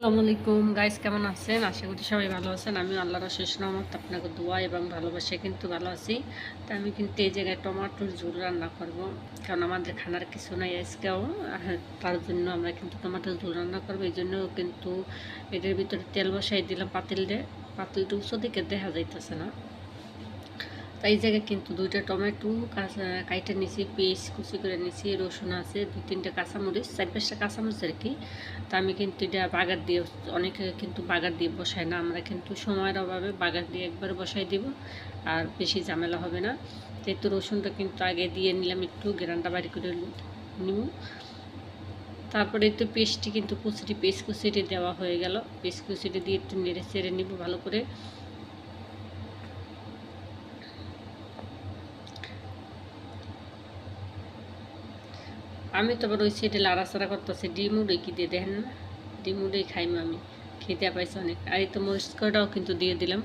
আসসালামু আলাইকুম গাইস, কেমন আছেন? আশা করি সবাই ভালো আছেন। আমি আল্লাহর শেষ রহমত আপনাকে দোয়া এবং ভালোবাসে কিন্তু ভালো আছি। তো আমি কিন্তু এই জায়গায় টমেটোর ঝোল রান্না করব, কারণ আমাদের খানার কিছু নাই আজকেও। তার জন্য আমরা কিন্তু টমেটোর ঝোল রান্না করবো। এই জন্য কিন্তু এটার ভিতরে তেল বসাই দিলাম পাতিলটা উঁচু দিকে দেখা যাইতেছে না। তাই এই জায়গায় কিন্তু দুইটা টমেটো কাইটে নিছি, পেঁয়াজ কুচি করে নিছি, রসুন আছে, 2-3টা কাঁচামরিচ, 4-5টা কাঁচামরিচ আর কি। তা আমি কিন্তু এটা বাগার দিয়ে, অনেকে কিন্তু বাগার দিয়ে বসায় না, আমরা কিন্তু সময়ের অভাবে বাগার দিয়ে একবার বসাই দিব, আর বেশি ঝামেলা হবে না। তো রসুনটা কিন্তু আগে দিয়ে নিলাম, একটু গ্রানটা বাড়ি করে নিব। তারপরে একটু পেস্টটি কিন্তু পেস্ট কুচিটি দেওয়া হয়ে গেল। পেস্ট কুচিটি দিয়ে একটু নেড়ে চেড়ে নিব ভালো করে। আমি তো আবার ওই সাইডে লাড়াচাড়া করতেছি, ডিম উড়ে কি দিয়ে দেখেন না, ডিম উড়েই খাইম আমি, খিদে পাইছে অনেক। আর এই তো মরিচ কয়টাও কিন্তু দিয়ে দিলাম।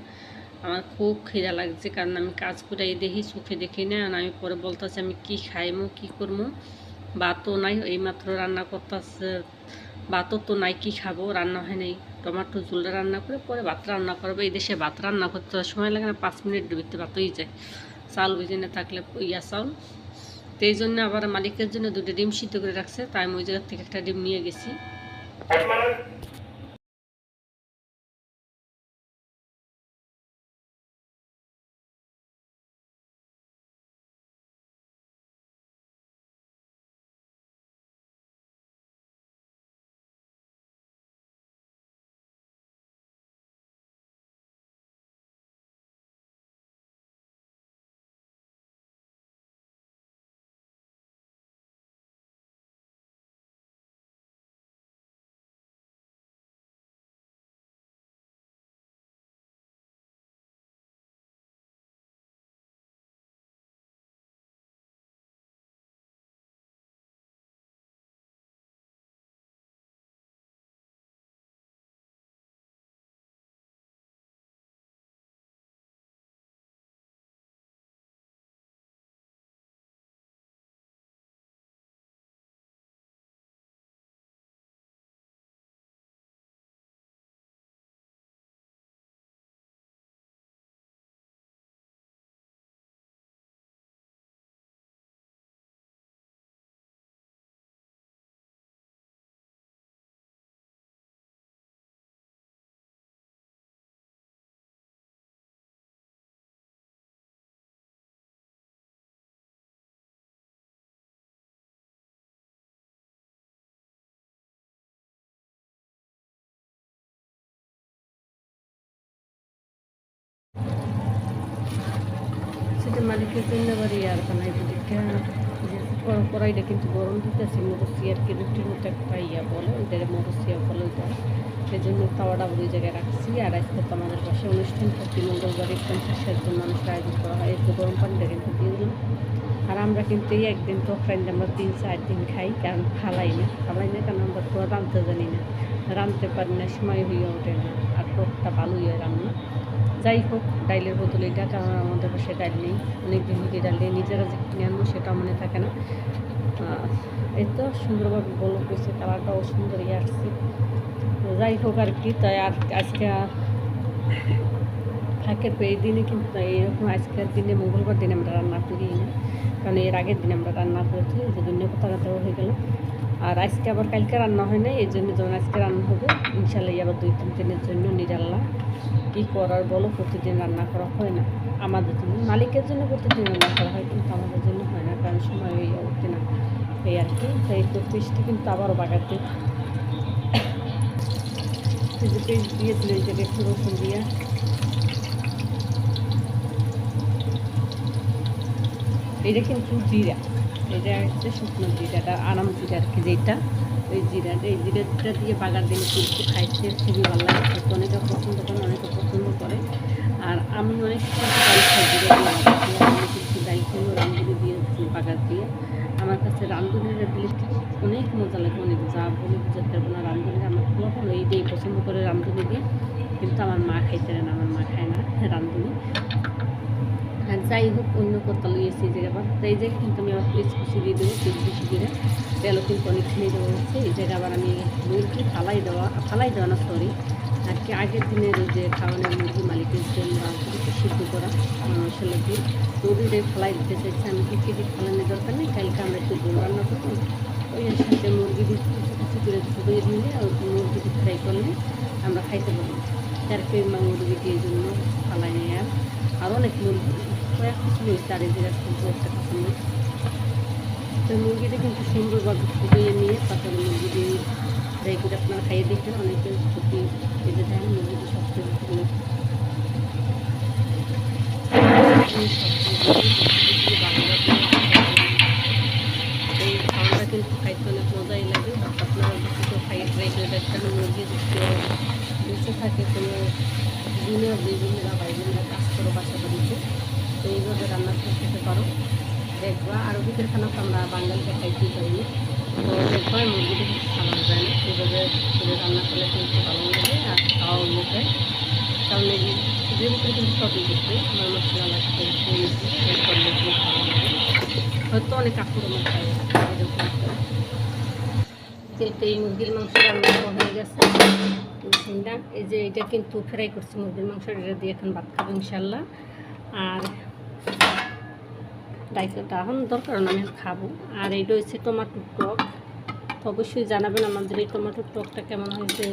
আমার খুব খিদা লাগছে, কারণ আমি কাজ করে দেখি, চোখে দেখি না। আর আমি পরে বলতেছি আমি কি খাইমো কি করবো, ভাতও নাই, এইমাত্র রান্না করতেছে, ভাতও তো নাই, কি খাবো, রান্না হয় নাই। টমেটো ঝোলটা রান্না করে পরে ভাত রান্না করবো। এই দেশে ভাত রান্না করতে সময় লাগে না, 5 মিনিট ভিতরে ভাত হয়ে যায়, চাল বুঝে না থাকলে চাল। তো এই জন্য আবার মালিকের জন্য 2টা ডিম সিদ্ধ করে রাখছে, তাই আমি ওই জায়গা থেকে একটা ডিম নিয়ে গেছি। সেটা মালিকের জন্য আবার আর বানাই বলি, কড়াইটা কিন্তু গরম দিতেছি, মরসি আর কি, রুটির মতো একটা বলে ওইটা, মরসিয়া বলে ওইটা। সেই জন্য তাওয়াটা ওই জায়গায় রাখছি। আর আজকে তো আমাদের পাশে অনুষ্ঠান প্রতি মঙ্গলবার 50-60 জন মানুষের আয়োজন করা হয়। একটু গরম পানিটা কিন্তু দিয়ে দিলাম। আর আমরা কিন্তু এই একদিন তো ফ্রেন্ড আমরা 3-4 দিন খাই, কারণ খালাই না কারণ আমরা তো রাঁধতে জানি না, রাঁধতে পারি না, সময় হয়ে ওঠে না, আর টকটা ভালোই হয় রান্না। যাই হোক, ডাইলের বদলে এটা, কারণ আমাদের পাশে ডাইল নেই, অনেক দিন থেকে ডাল নেই, নিজেরা যে কিনে আনবো সেটাও মনে থাকে না। এই তো সুন্দরভাবে বলো পেয়েছে, কালারটাও সুন্দরই আসছে। যাই হোক আর কি, তাই আর আজকে থাকের এই দিনে কিন্তু এইরকম আজকের দিনে মঙ্গলবার দিনে আমরা রান্না করি না, কারণ এর আগের দিন আমরা রান্না করেছি, যে জন্য কথা হয়ে গেল। আর আজকে আবার কালকে রান্না হয় না, এই জন্য যখন আজকে রান্না হবে ইনশাল্লাহ আবার 2-3 দিনের জন্য নিরাল্লাহ। কী করার বলো, প্রতিদিন রান্না করা হয় না আমাদের জন্য, মালিকের জন্য প্রতিদিন রান্না করা হয়, কিন্তু আমাদের জন্য হয় না, কারণ সময় হয়ে উঠতে না, এই আর কি। তাই তো পেস্টটি কিন্তু আবারও বাগাতে পেস্ট দিয়ে দিলে এই জায়গায় একটু রসুন দিয়ে, এটা কিন্তু জিরা, এটা হচ্ছে শুকনো জিরাটা, আরাম জিরা আর কি, যেটা ওই জিরাটা, এই জিরাটা দিয়ে বাগার দিলে কিন্তু খাইতে খুবই ভালো লাগে, খেতে অনেকে পছন্দ করে, অনেকে পছন্দ করে। আর আমি অনেক ডাল খাই জিরা দিয়ে, আমি কিন্তু ডাল খেয়েও রান্ধুনি দিয়ে বাগার দিয়ে। আমার কাছে রান্ধুনিরা দিলে অনেক মজা লাগে, অনেক, যা বলে বুঝতে পারবো না। রান্ধুনিরা আমার পুরো এইটাই পছন্দ করে রান্ধুনি দিয়ে, কিন্তু আমার মা খাইতে না, আমার মা খায় না রান্ধুনি। আর যাই হোক, অন্য কোথাও লুয়েছি যে আবার, তাই যে কিন্তু আমি আবার পেঁয়াজ কুচি দিয়ে দেবো, পেঁয়াজ বেশি করে। তেলও কিন্তু অনেকখানি দেওয়া হচ্ছে। এই জায়গায় আবার আমি মুরগি ফালাই দেওয়া না সরি, আর কি আগের দিনের ওই যে খাওয়ানোর মুরগি মালিকের জন্য একটু সিদ্ধ করা মশলা দিয়ে মুরগিটাই ফালাই দিতে চাইছি আমি। 2 কেজি ফালানোর দরকার নেই, কালকে আমরা একটু ঝোল রান্না করবো। ওই সাথে মুরগি দিয়ে কিছু করে ধুয়ে দিলে মুরগিটি ফ্রাই করলে আমরা খাইতে পারবো। 4 কেজি মুরগি দিয়ে জন্য ফালাই নিয়ে আর অনেক মুরগি কয়েক কিছু হয়েছে, আর এই জায়গায় খুব একটা পছন্দ। তো মুরগিটা কিন্তু সুন্দরভাবে ফুটিয়ে নিয়ে তারপরে মুরগি দিয়ে ফ্রাই করে আপনারা খাইয়ে দেখবেন, অনেকে ক্ষতি পেতে দেন মুরগিটি শক্ত ভালো। এই খাওয়াটা কিন্তু খাইতে অনেক মজাই লাগে, আপনারা কিছু খাইয়ে ট্রাই করে দেখবেন। মুরগি বেঁচে থাকে কোনো জুনিয়র দিদিরা ভাই বোনেরা কাজ করো বাসা বাড়িতে, তো এইভাবে রান্না করে খেতে পারো দেখবা। আর ওদিকের খানা তো আমরা বাঙালিকে খাইতেই পারি, তো দেখবা মুরগিটা কিছু খাওয়ানো যায় না, এইভাবে করে রান্না করলে কিন্তু ভালো লাগে আর খাওয়াও যায়। কারণ এই ভিতরে কিন্তু সবই করতে আমার মশলা লাগবে করলে খুব ভালো লাগে, হয়তো অনেক আক্রমণ খায় এরকম। কিন্তু এই মুরগির মাংস রান্না হয়ে গেছে। এই যে এটা কিন্তু ফ্রাই করছি মুরগির মাংস, এটা দিয়ে এখন ভাত খাবো ইনশাল্লাহ। আর ডাইকটা এখন দরকার না, আমি খাবো। আর এইটা হচ্ছে টমাটোর টক, তো অবশ্যই জানাবেন আমাদের এই টমাটোর টকটা কেমন হয়েছে।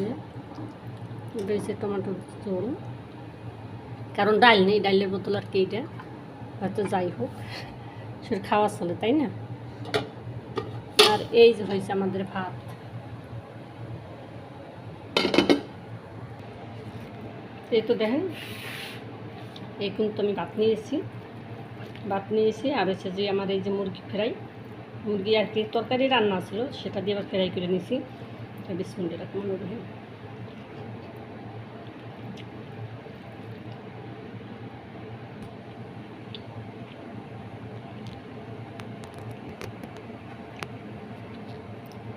এটা হচ্ছে টমাটোর ঝোল, কারণ ডাল নেই, ডালের বোতল আর কি, এটা হয়তো যাই হোক সেটা খাওয়া চলে তাই না। আর এই যে হয়েছে আমাদের ভাত। এই তো দেখেন, এই কিন্তু আমি ভাত নিয়েছি আর হচ্ছে যে আমার এই যে মুরগি আর কি তরকারি রান্না ছিল সেটা দিয়ে আবার ফ্রাই করে নিয়েছি। বিসমিল্লাহির রহমানির রহিম।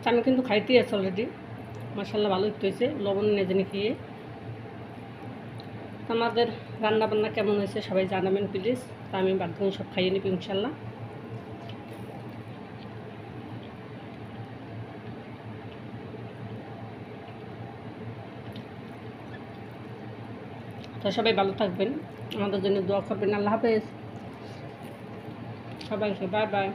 আমি কিন্তু খাইতেই আছি অলরেডি, মাশাআল্লাহ ভালো হয়েছে, লবণ নেজেনে খেয়ে। আমাদের রান্না বান্না কেমন হয়েছে সবাই জানাবেন প্লিজ, তা আমি বাদ দিন সব খাইয়ে নেব ইনশাল্লাহ। তো সবাই ভালো থাকবেন, আমাদের জন্য দোয়া করবেন। আল্লাহ হাফেজ সবাইকে, বাই বাই।